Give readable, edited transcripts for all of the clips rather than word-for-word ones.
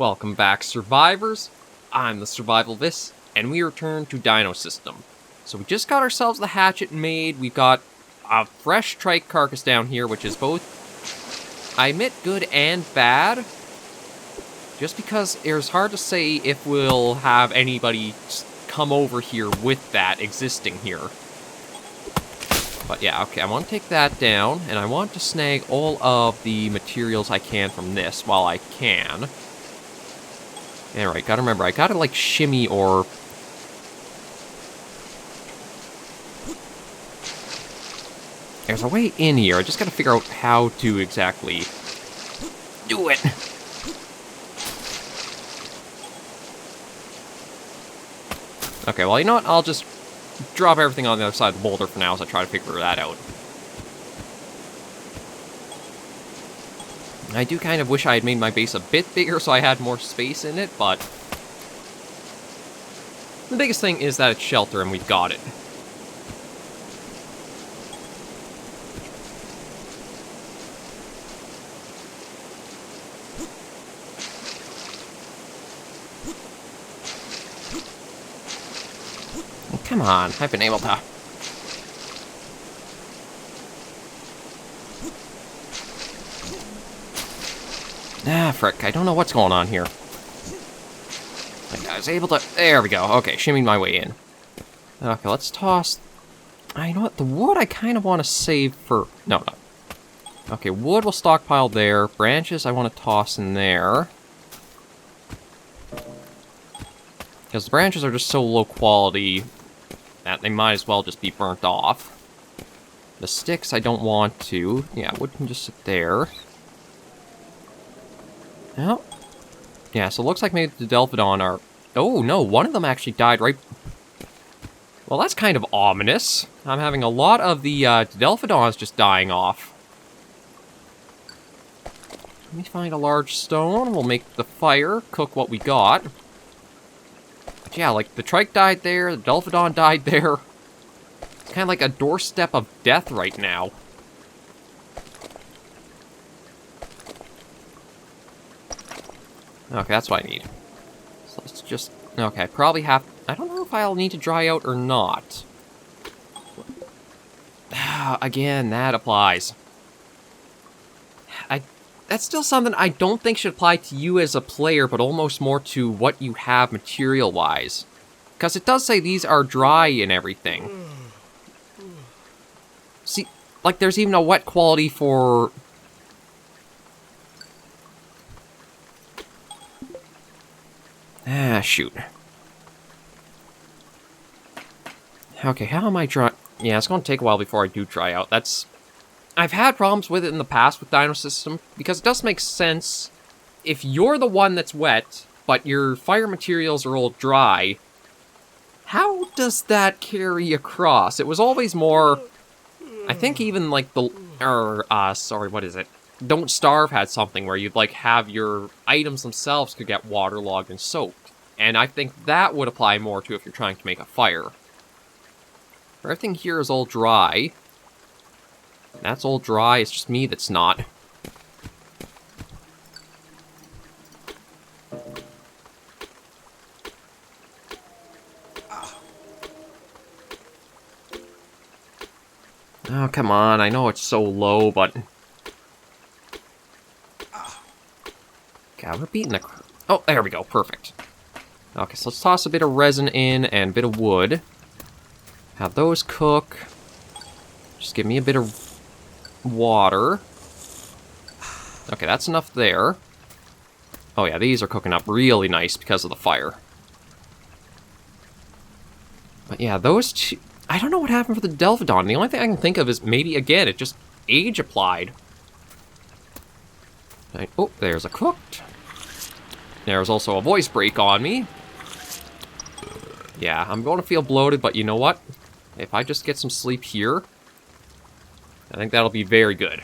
Welcome back, survivors. I'm the SurvivalVis, and we return to Dinosystem. So we just got ourselves the hatchet made. We've got a fresh trike carcass down here, which is both, I admit, good and bad. Just because it's hard to say if we'll have anybody come over here with that existing here. But yeah, okay, I want to take that down, and I want to snag all of the materials I can from this while I can. Alright, gotta remember, I gotta, like, shimmy or... There's a way in here, I just gotta figure out how to exactly do it. Okay, well, you know what, I'll just drop everything on the other side of the boulder for now as I try to figure that out. I do kind of wish I had made my base a bit bigger so I had more space in it, but... the biggest thing is that it's shelter and we've got it. Come on, I've been able to... Ah, frick, I don't know what's going on here. I was able to... There we go. Okay, shimmied my way in. Okay, let's toss... You know what? The wood I kind of want to save for... No. Okay, wood will stockpile there. Branches I want to toss in there. Because the branches are just so low quality that they might as well just be burnt off. The sticks I don't want to. Yeah, wood can just sit there. Oh. Yeah, so it looks like maybe the Delphodon are... Oh, no, one of them actually died right... Well, that's kind of ominous. I'm having a lot of the Delphodons just dying off. Let me find a large stone. We'll make the fire, cook what we got. But yeah, like, the Trike died there, the Delphodon died there. It's kind of like a doorstep of death right now. Okay, that's what I need. So let's just... Okay, probably have... I don't know if I'll need to dry out or not. Again, that applies. That's still something I don't think should apply to you as a player, but almost more to what you have material-wise. Because it does say these are dry and everything. See, like, there's even a wet quality for... Ah, shoot. Okay, how am I dry... Yeah, it's going to take a while before I do dry out. That's... I've had problems with it in the past with Dinosystem, because it does make sense if you're the one that's wet, but your fire materials are all dry. How does that carry across? It was always more... I think even, like, the... sorry, what is it? Don't Starve had something where you'd, like, have your items themselves could get waterlogged and soaked. And I think that would apply more to if you're trying to make a fire. Everything here is all dry. That's all dry, it's just me that's not. Oh, come on, I know it's so low, but... God, we're beating the... Oh, there we go, perfect. Okay, so let's toss a bit of resin in and a bit of wood. Have those cook. Just give me a bit of water. Okay, that's enough there. Oh yeah, these are cooking up really nice because of the fire. But yeah, those two... I don't know what happened for the Delphodon. The only thing I can think of is maybe, again, it just age applied. Oh, there's a cooked. There's also a voice break on me. Yeah, I'm going to feel bloated, but you know what? If I just get some sleep here, I think that'll be very good.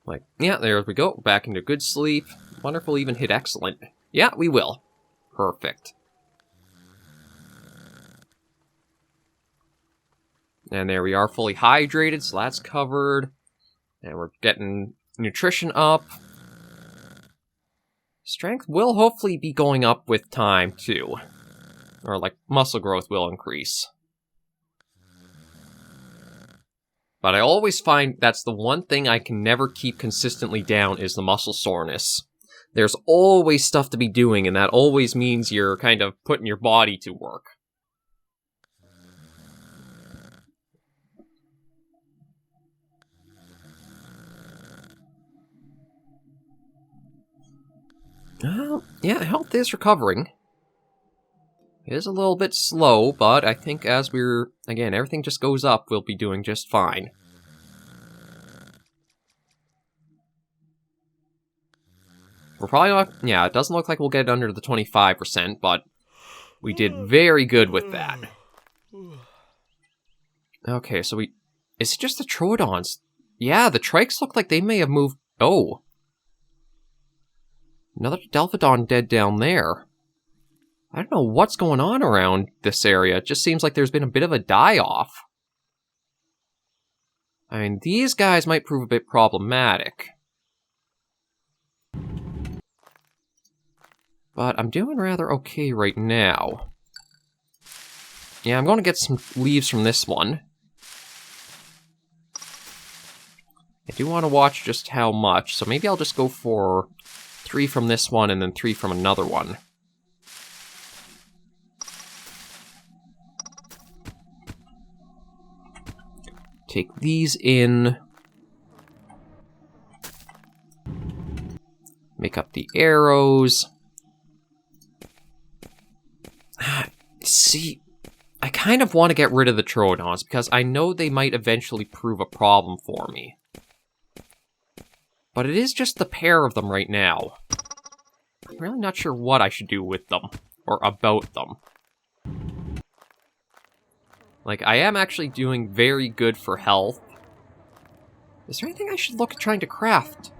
Like, yeah, there we go. Back into good sleep. Wonder if we'll even hit excellent. Yeah, we will. Perfect. And there we are, fully hydrated, so that's covered. And we're getting nutrition up. Strength will hopefully be going up with time, too. Or, like, muscle growth will increase. But I always find that's the one thing I can never keep consistently down is the muscle soreness. There's always stuff to be doing, and that always means you're kind of putting your body to work. Yeah, health is recovering. It is a little bit slow, but I think as again, everything just goes up, we'll be doing just fine. We're probably not, yeah, it doesn't look like we'll get under the 25%, but we did very good with that. Okay, so is it just the Troodons? Yeah, the Trikes look like they may have moved, oh. Another Delphodon dead down there. I don't know what's going on around this area. It just seems like there's been a bit of a die-off. I mean, these guys might prove a bit problematic. But I'm doing rather okay right now. Yeah, I'm going to get some leaves from this one. I do want to watch just how much, so maybe I'll just go for 3 from this one and then 3 from another one. Take these in. Make up the arrows. See, I kind of want to get rid of the Troodons because I know they might eventually prove a problem for me. But it is just the pair of them right now. I'm really not sure what I should do with them, or about them. Like, I am actually doing very good for health. Is there anything I should look at trying to craft?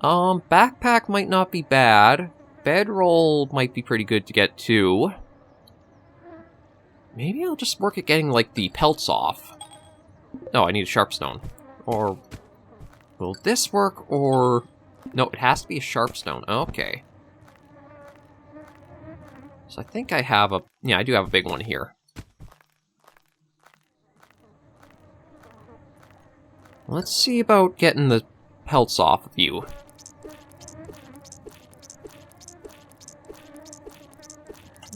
Backpack might not be bad. Bedroll might be pretty good to get too. Maybe I'll just work at getting, like, the pelts off. No, I need a sharpstone. Or will this work, or... No, it has to be a sharpstone. Okay. So I think I have a... Yeah, I do have a big one here. Let's see about getting the pelts off of you.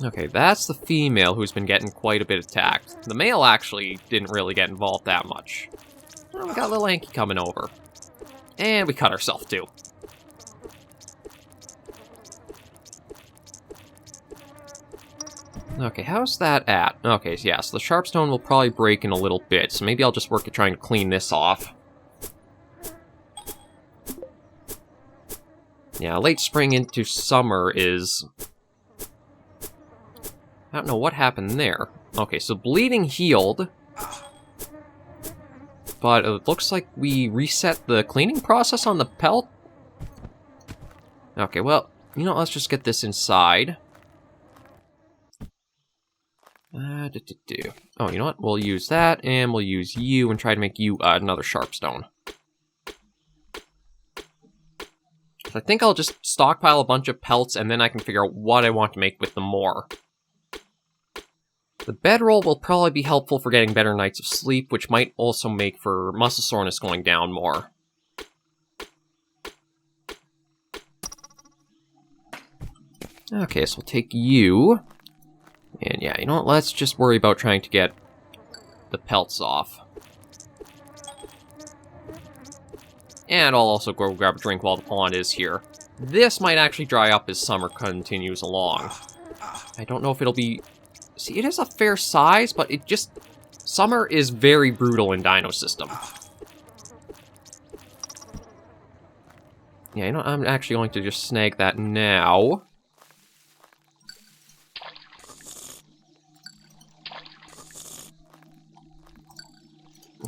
Okay, that's the female who's been getting quite a bit attacked. The male actually didn't really get involved that much. Oh, we got little Anky coming over. And we cut ourselves too. Okay, how's that at? Okay, so yeah, so the sharpstone will probably break in a little bit, so maybe I'll just work at trying to clean this off. Yeah, late spring into summer is... I don't know what happened there. Okay, so bleeding healed. But it looks like we reset the cleaning process on the pelt. Okay, well, you know, let's just get this inside. Oh, you know what? We'll use that, and we'll use you and try to make you another sharpstone. So I think I'll just stockpile a bunch of pelts, and then I can figure out what I want to make with them more. The bedroll will probably be helpful for getting better nights of sleep, which might also make for muscle soreness going down more. Okay, so we'll take you. And yeah, you know what? Let's just worry about trying to get the pelts off. And I'll also go grab a drink while the pond is here. This might actually dry up as summer continues along. I don't know if it'll be... See, it is a fair size, but it just... Summer is very brutal in Dinosystem. Yeah, you know, I'm actually going to just snag that now.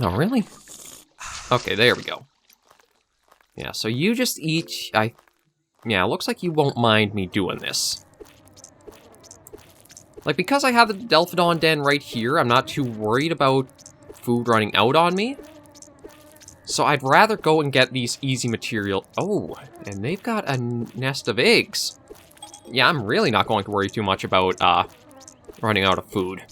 Oh, really? Okay, there we go. Yeah, so you just eat... Yeah, it looks like you won't mind me doing this. Like, because I have the Delphodon den right here, I'm not too worried about food running out on me. So I'd rather go and get these easy material. Oh, and they've got a nest of eggs. Yeah, I'm really not going to worry too much about running out of food.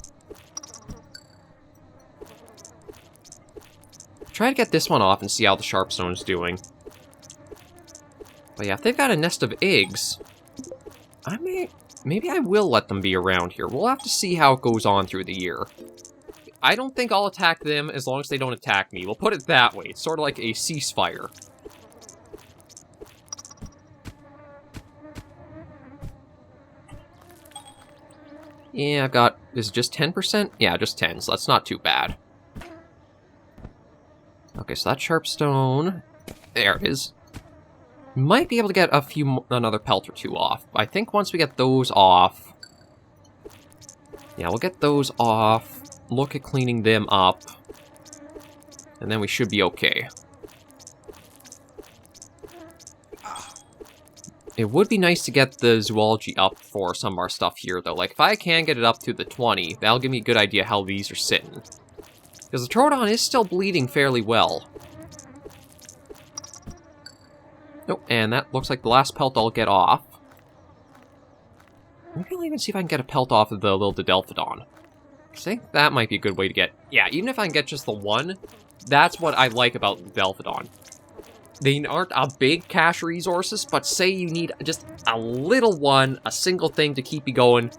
Try to get this one off and see how the Sharpstone's doing. But yeah, if they've got a nest of eggs, maybe I will let them be around here. We'll have to see how it goes on through the year. I don't think I'll attack them as long as they don't attack me. We'll put it that way. It's sort of like a ceasefire. Yeah, I've got... Is it just 10%? Yeah, just 10, so that's not too bad. Okay, so that Sharpstone... There it is. Might be able to get another pelt or two off. I think once we get those off... Yeah, we'll get those off. Look at cleaning them up. And then we should be okay. It would be nice to get the zoology up for some of our stuff here, though. Like, if I can get it up to the 20, that'll give me a good idea how these are sitting. Because the Troodon is still bleeding fairly well. Nope, and that looks like the last pelt I'll get off. Maybe I'll even see if I can get a pelt off of the little Didelphodon. I think that might be a good way to get... Yeah, even if I can get just the one, that's what I like about the Didelphodon. They aren't a big cache resources, but say you need just a little one, a single thing to keep you going,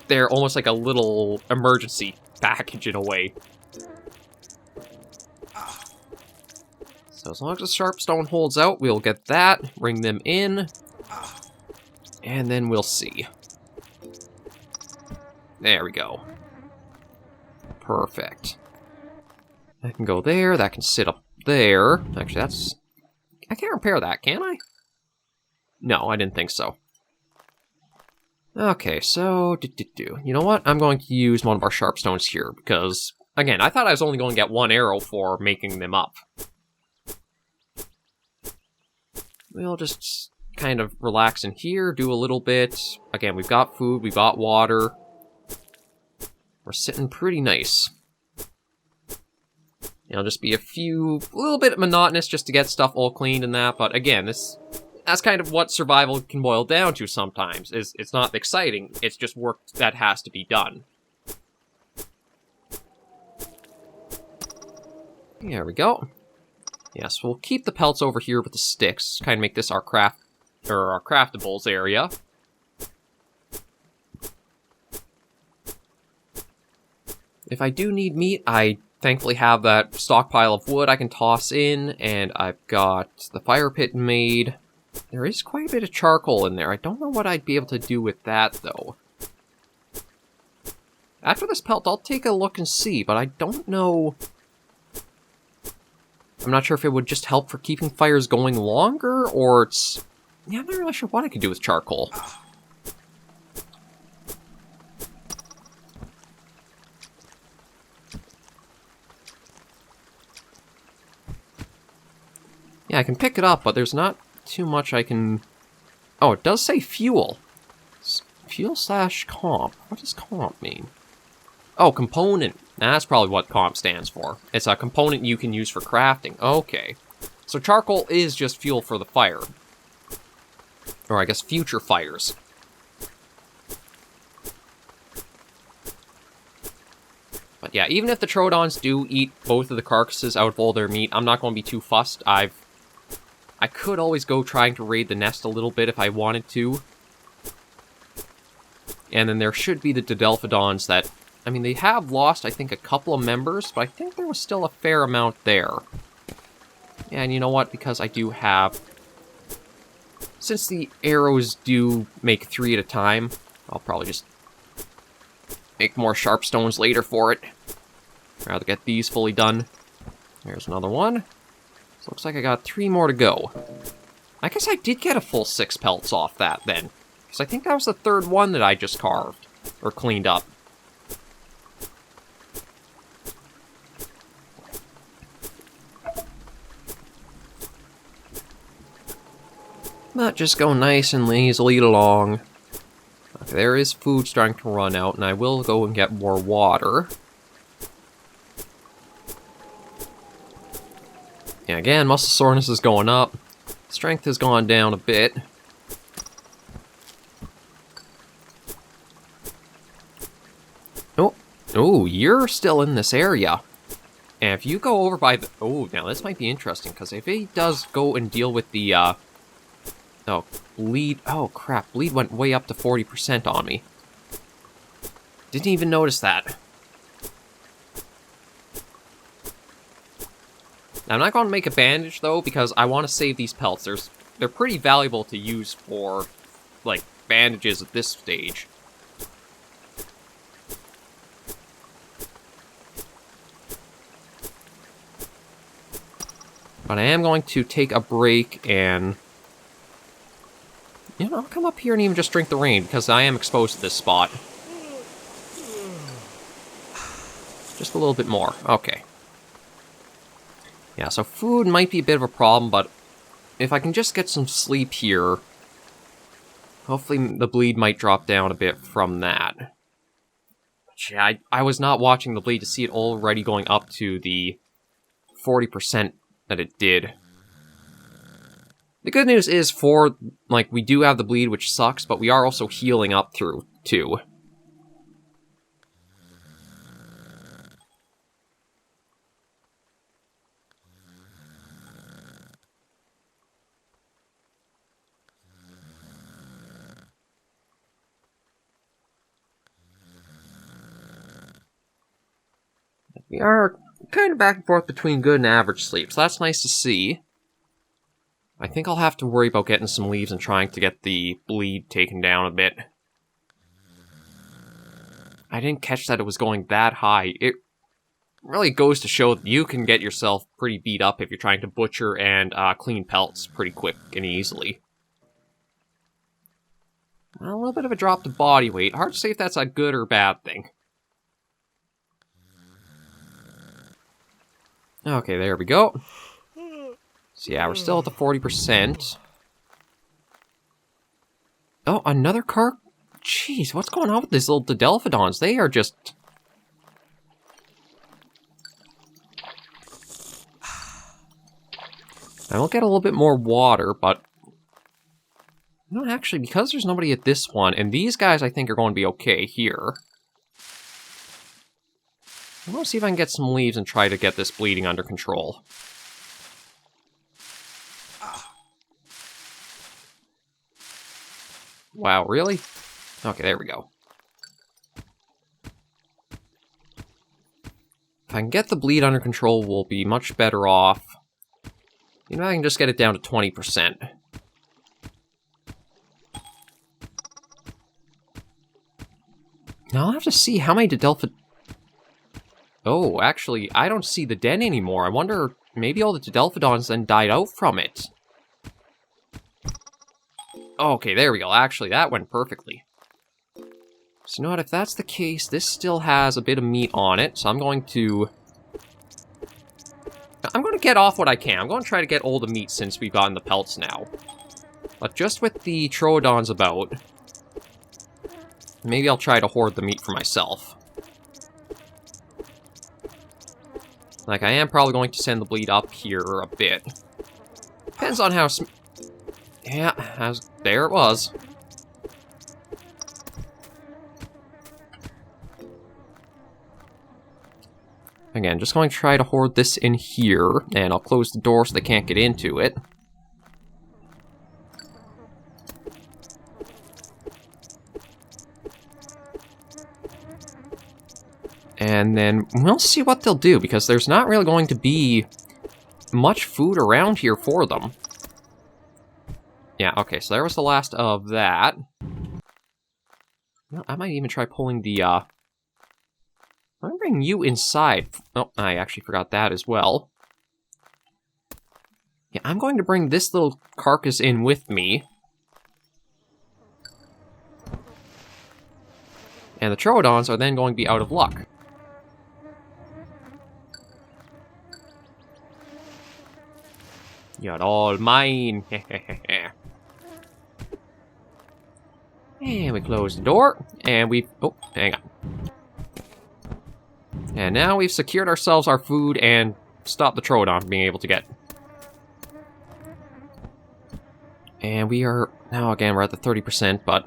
they're almost like a little emergency package in a way. So as long as the Sharpstone holds out, we'll get that, bring them in, and then we'll see. There we go. Perfect. That can go there, that can sit up there. Actually, that's... I can't repair that, can I? No, I didn't think so. Okay, so... You know what? I'm going to use one of our Sharpstones here, because... Again, I thought I was only going to get one arrow for making them up. We'll just kind of relax in here, do a little bit. Again, we've got food, we've got water. We're sitting pretty nice. It'll just be a little bit monotonous just to get stuff all cleaned and that, but again, that's kind of what survival can boil down to sometimes. It's not exciting, it's just work that has to be done. There we go. Yes, we'll keep the pelts over here with the sticks, kind of make this our craftables area. If I do need meat, I thankfully have that stockpile of wood I can toss in, and I've got the fire pit made. There is quite a bit of charcoal in there. I don't know what I'd be able to do with that, though. After this pelt, I'll take a look and see, but I don't know... I'm not sure if it would just help for keeping fires going longer, or it's... Yeah, I'm not really sure what I could do with charcoal. Yeah, I can pick it up, but there's not too much I can... Oh, it does say fuel. Fuel/comp. What does comp mean? Oh, component. That's probably what comp stands for. It's a component you can use for crafting. Okay. So charcoal is just fuel for the fire. Or I guess future fires. But yeah, even if the Troodons do eat both of the carcasses out of all their meat, I'm not going to be too fussed. I could always go trying to raid the nest a little bit if I wanted to. And then there should be the Didelphodons that... I mean, they have lost, I think, a couple of members, but I think there was still a fair amount there. And you know what? Because I do have... Since the arrows do make 3 at a time, I'll probably just make more Sharpstones later for it. I'd rather get these fully done. There's another one. So looks like I got 3 more to go. I guess I did get a full 6 pelts off that, then. Because I think that was the 3rd one that I just carved. Or cleaned up. But just go nice and lazily along. Okay, there is food starting to run out, and I will go and get more water. Yeah, again, muscle soreness is going up. Strength has gone down a bit. Oh, you're still in this area. And if you go over by the... Oh, now this might be interesting, because if he does go and deal with the, Oh, bleed... Oh, crap. Bleed went way up to 40% on me. Didn't even notice that. Now, I'm not going to make a bandage, though, because I want to save these pelts. They're pretty valuable to use for, like, bandages at this stage. But I am going to take a break and... You know, I'll come up here and even just drink the rain, because I am exposed to this spot. Just a little bit more. Okay. Yeah, so food might be a bit of a problem, but if I can just get some sleep here, hopefully the bleed might drop down a bit from that. But yeah, I was not watching the bleed to see it already going up to the 40% that it did. The good news is we do have the bleed, which sucks, but we are also healing up through, too. We are kind of back and forth between good and average sleep, so that's nice to see. I think I'll have to worry about getting some leaves and trying to get the bleed taken down a bit. I didn't catch that it was going that high. It really goes to show that you can get yourself pretty beat up if you're trying to butcher and clean pelts pretty quick and easily. A little bit of a drop to body weight. Hard to say if that's a good or bad thing. Okay, there we go. So yeah, we're still at the 40%. Oh, another car? Jeez, what's going on with these little Didelphodons? They are just... I will get a little bit more water, but... No, actually, because there's nobody at this one, and these guys I think are going to be okay here. I want to see if I can get some leaves and try to get this bleeding under control. Wow, really? Okay, there we go. If I can get the bleed under control, we'll be much better off. You know, I can just get it down to 20%. Now I'll have to see how many Didelphid... Oh, actually, I don't see the den anymore. I wonder, maybe all the Didelphodons then died out from it. Okay, there we go. Actually, that went perfectly. So you know what, if that's the case, this still has a bit of meat on it, so I'm going to get off what I can. I'm going to try to get all the meat since we've gotten the pelts now. But just with the Troodons about, maybe I'll try to hoard the meat for myself. Like, I am probably going to send the bleed up here a bit. Depends on how... Yeah, there it was. Again, just going to try to hoard this in here, and I'll close the door so they can't get into it. And then we'll see what they'll do, because there's not really going to be much food around here for them. Yeah, okay, so there was the last of that. Well, I might even try pulling the, I'm gonna bring you inside. Oh, I actually forgot that as well. Yeah, I'm going to bring this little carcass in with me. And the Troodons are then going to be out of luck. You're all mine. And we close the door, and we... Oh, hang on. And now we've secured ourselves our food and stopped the Troodon from being able to get And we are... Now, again, we're at the 30%, but...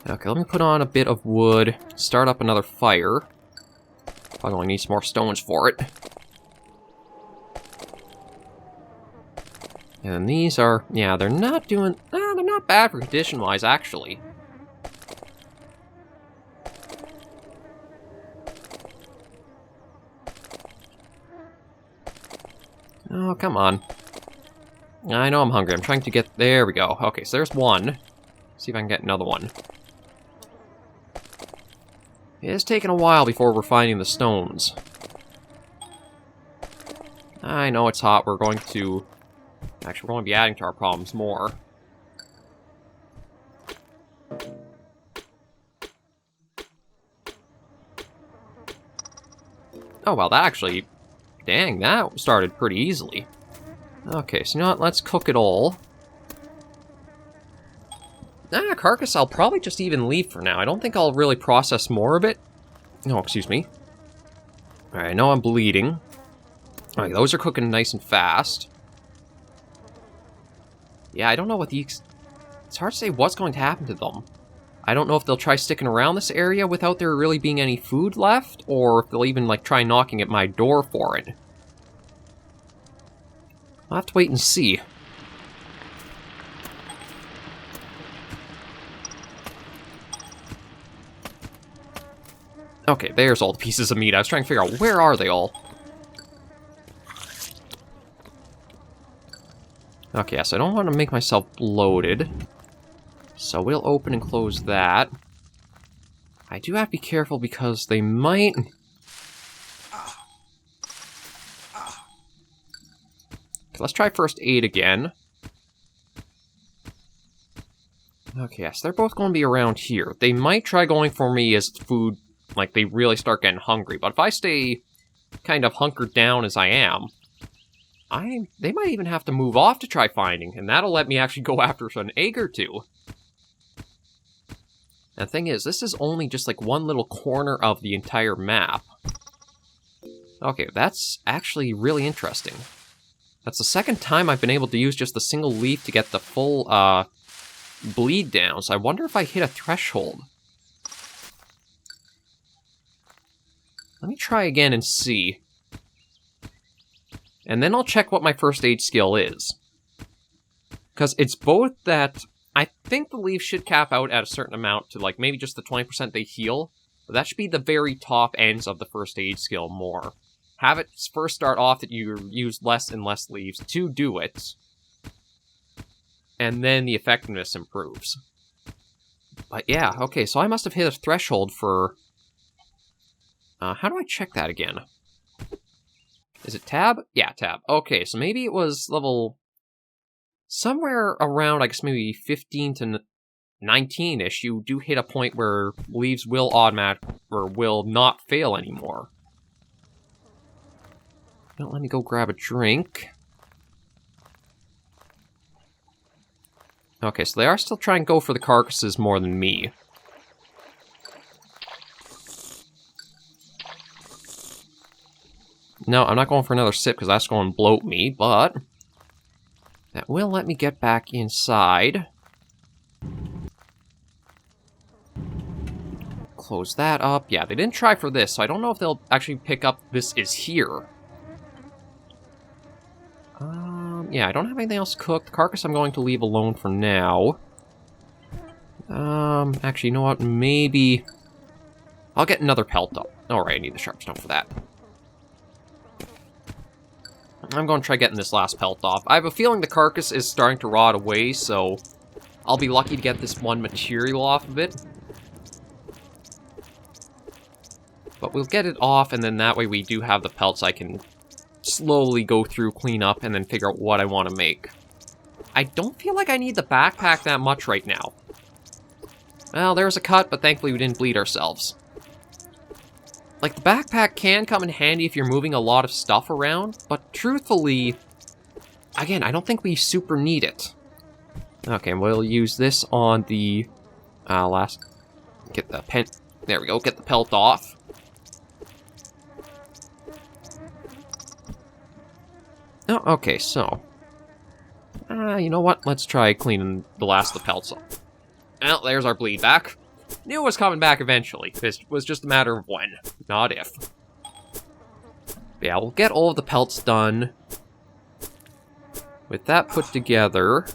Okay, let me put on a bit of wood, start up another fire. I only need some more stones for it. And these are... Yeah, they're not doing... they're not bad for condition-wise, actually. Oh, come on. I know I'm hungry. I'm trying to get... There we go. Okay, so there's one. See if I can get another one. It's taken a while before we're finding the stones. I know it's hot. We're going to... Actually, we're going to be adding to our problems more. Oh, well, that actually... Dang, that started pretty easily. Okay, so you know what? Let's cook it all. Carcass I'll probably just even leave for now. I don't think I'll really process more of it. No, excuse me. Alright, I know I'm bleeding. Alright, those are cooking nice and fast. Yeah, I don't know what these... It's hard to say what's going to happen to them. I don't know if they'll try sticking around this area without there really being any food left, or if they'll even, like, try knocking at my door for it. I'll have to wait and see. Okay, there's all the pieces of meat. I was trying to figure out, where are they all? Okay, so I don't want to make myself bloated. So we'll open and close that. I do have to be careful because they might... Okay, let's try first aid again. Okay, yes, they're both going to be around here. They might try going for me as food, like they really start getting hungry. But if I stay kind of hunkered down as I am, they might even have to move off to try finding, and that'll let me actually go after an egg or two. And the thing is, this is only just like one little corner of the entire map. Okay, that's actually really interesting. That's the second time I've been able to use just a single leaf to get the full, bleed down, so I wonder if I hit a threshold. Let me try again and see. And then I'll check what my first aid skill is. Because it's both that... I think the leaves should cap out at a certain amount to, like, maybe just the 20% they heal. But that should be the very top ends of the first aid skill more. Have it first start off that you use less and less leaves to do it. And then the effectiveness improves. But yeah, okay, so I must have hit a threshold for... how do I check that again? Is it tab? Yeah, tab. Okay, so maybe it was level... Somewhere around, I guess, maybe 15 to 19-ish, you do hit a point where leaves will automatic, or will not fail anymore. Don't let me go grab a drink. Okay, so they are still trying to go for the carcasses more than me. No, I'm not going for another sip because that's going to bloat me, but... that will let me get back inside. Close that up. Yeah, they didn't try for this, so I don't know if they'll actually pick up this is here. Yeah, I don't have anything else cooked. Carcass I'm going to leave alone for now. Actually, you know what? Maybe... I'll get another pelt up. Alright, I need the sharp stone for that. I'm going to try getting this last pelt off. I have a feeling the carcass is starting to rot away, so I'll be lucky to get this one material off of it. But we'll get it off, and then that way we do have the pelts I can slowly go through, clean up, and then figure out what I want to make. I don't feel like I need the backpack that much right now. Well, there's a cut, but thankfully we didn't bleed ourselves. Like, the backpack can come in handy if you're moving a lot of stuff around, but truthfully, again, I don't think we super need it. Okay, we'll use this on the last... Get the pen... There we go, get the pelt off. Oh, okay, so... You know what? Let's try cleaning the last of the pelts up. Well, there's our bleed back. Knew it was coming back eventually. This was just a matter of when, not if. Yeah, we'll get all of the pelts done. With that put together...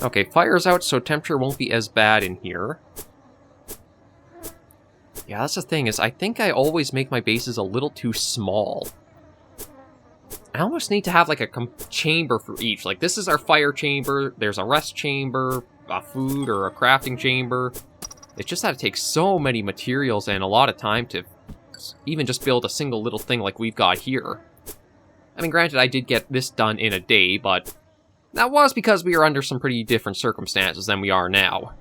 Okay, fire's out, so temperature won't be as bad in here. Yeah, that's the thing, is I think I always make my bases a little too small. I almost need to have, like, a chamber for each. Like, this is our fire chamber, there's a rest chamber, a food or a crafting chamber. It's just that it takes so many materials and a lot of time to even just build a single little thing like we've got here. I mean, granted, I did get this done in a day, but that was because we were under some pretty different circumstances than we are now.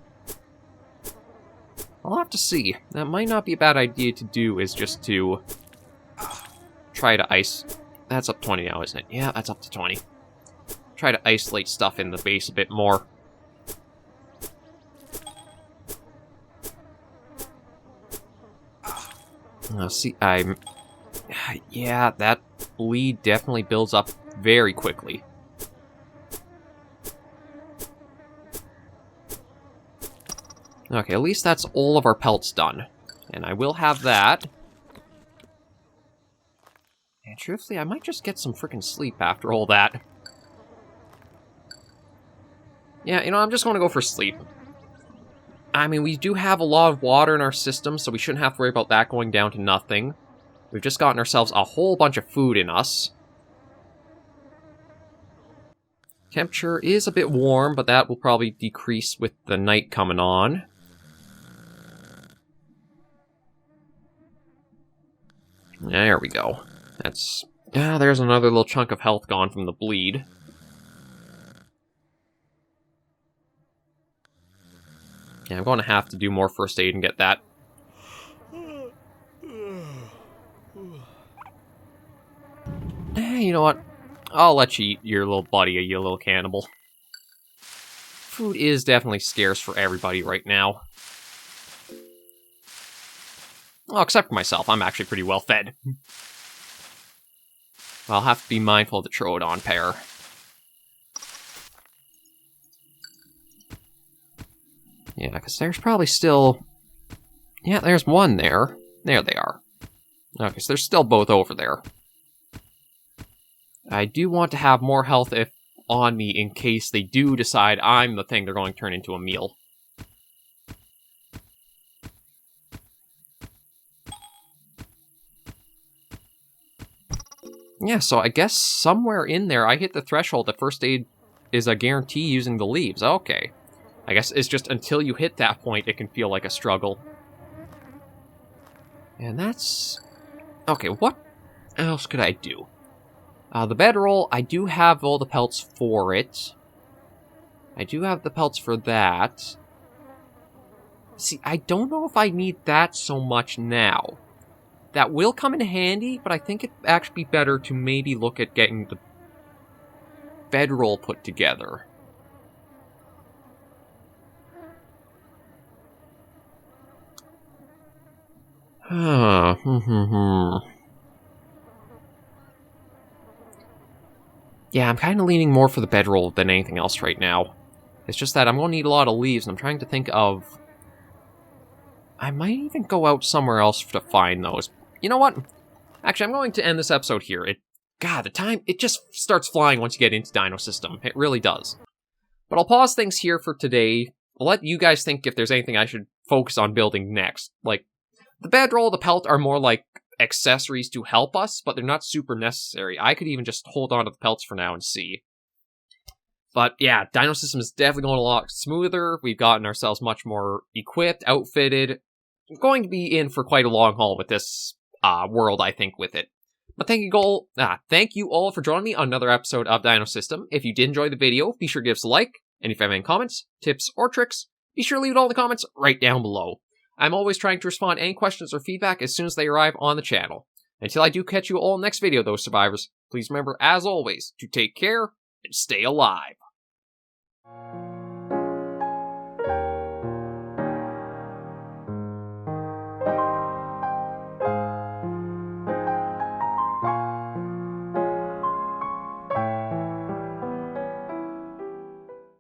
I'll have to see. That might not be a bad idea to do, is just to try to ice... That's up 20 now, isn't it? Yeah, that's up to 20. Try to isolate stuff in the base a bit more. See, yeah, that bleed definitely builds up very quickly. Okay, at least that's all of our pelts done. And I will have that. And truthfully, I might just get some freaking sleep after all that. Yeah, you know, I'm just going to go for sleep. I mean, we do have a lot of water in our system, so we shouldn't have to worry about that going down to nothing. We've just gotten ourselves a whole bunch of food in us. Temperature is a bit warm, but that will probably decrease with the night coming on. There we go. That's... Yeah, there's another little chunk of health gone from the bleed. Yeah, I'm going to have to do more first aid and get that. You know what? I'll let you eat your little buddy, you little cannibal. Food is definitely scarce for everybody right now. Well, except for myself. I'm actually pretty well fed. I'll have to be mindful of the Troodon pair. Yeah, because there's probably still... Yeah, there's one there. There they are. Okay, so they're still both over there. I do want to have more health on me in case they do decide I'm the thing they're going to turn into a meal. Yeah, so I guess somewhere in there I hit the threshold that first aid is a guarantee using the leaves. Okay. I guess it's just until you hit that point it can feel like a struggle. And that's... Okay, what else could I do? The bedroll, I do have all the pelts for it. I do have the pelts for that. See, I don't know if I need that so much now. That will come in handy, but I think it'd actually be better to maybe look at getting the bedroll put together. Yeah, I'm kind of leaning more for the bedroll than anything else right now. It's just that I'm going to need a lot of leaves, and I'm trying to think of... I might even go out somewhere else to find those. You know what? Actually, I'm going to end this episode here. God, the time, it just starts flying once you get into Dinosystem. It really does. But I'll pause things here for today. I'll let you guys think if there's anything I should focus on building next. Like, the bedroll, the pelt are more like accessories to help us, but they're not super necessary. I could even just hold on to the pelts for now and see. But yeah, Dinosystem is definitely going a lot smoother. We've gotten ourselves much more equipped, outfitted. We're going to be in for quite a long haul with this world, I think, with it. But thank you all for joining me on another episode of Dinosystem. If you did enjoy the video, be sure to give us a like. And if you have any comments, tips, or tricks, be sure to leave it all in the comments right down below. I'm always trying to respond to any questions or feedback as soon as they arrive on the channel. Until I do catch you all in the next video, though, survivors, please remember, as always, to take care and stay alive.